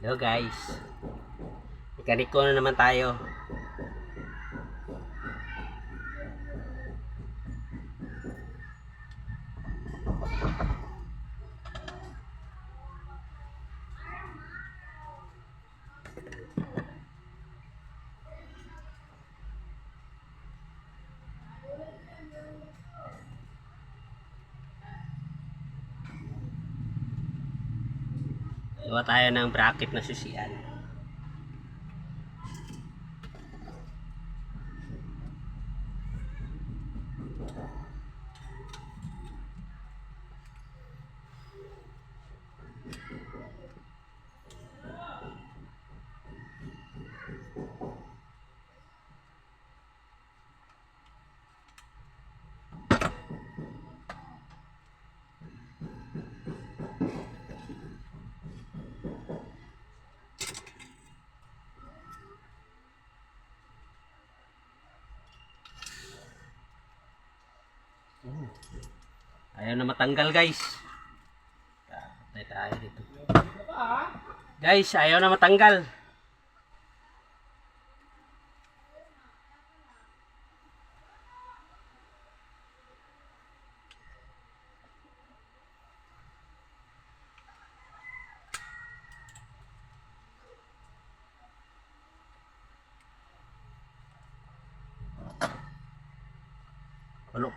Hello guys, mekaniko na naman tayo. Gawa tayo ng bracket na susian. Ayaw na matanggal guys. Patay tayo dito. Guys, ayaw na matanggal.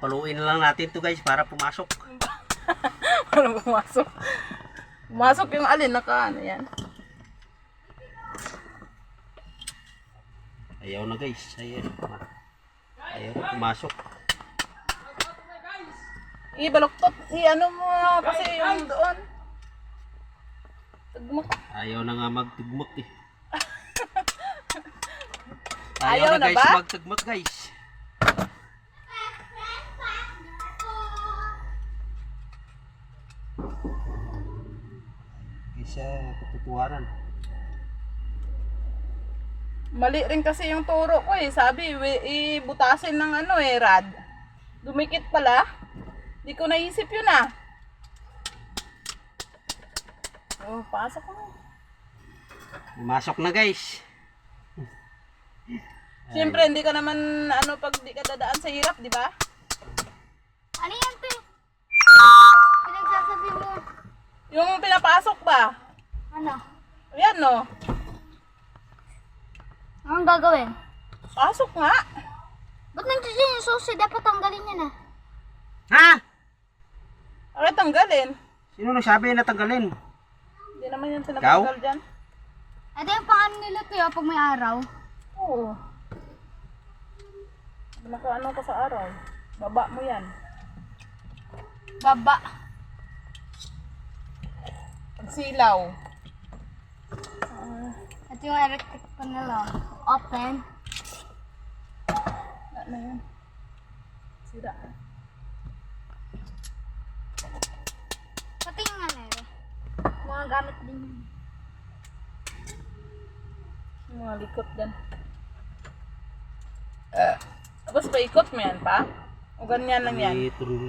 Paluin na lang natin to guys para pumasok. Para pumasok. Pumasok yung alin, ano yan. Ayaw na guys. Ayaw na pumasok. Ibaluktot. Ano mo kasi yung doon. Tugmok. Ayaw na nga magtugmok eh. Ayaw na guys ba? magtugmok guys. Sa katutuhanan. Mali rin kasi yung turo ko eh. Sabi, ibutasin ng rad. Dumikit pala. Di ko naisip yun ah. Oh, pasok ko. Pumasok na guys. Siyempre, hindi ka naman pag di ka dadaan sa hirap, di ba? Ano yan, Pe? Pinagsasabi mo. Yung pinapasok ba? Ano? Ayan no. Anong gagawin? Pasok nga. Ba't nandiyan yung susi? Dapat tanggalin yan ah. Ha? Bakit tanggalin? Sino nagsabi na tanggalin? Hindi naman yan tinatanggal dyan. Ito yung pang nila to pag may araw. Oo. Nakaano ka sa araw. Baba mo yan. Baba. Pagsilaw. Ito yung electric pa nila. Open. Wala na yan. Sira. Pati nga na eh. Mga gamit din yun. Yung mga likot dyan. Tapos paikot mo yan pa? O ganyan lang yan? Ituloy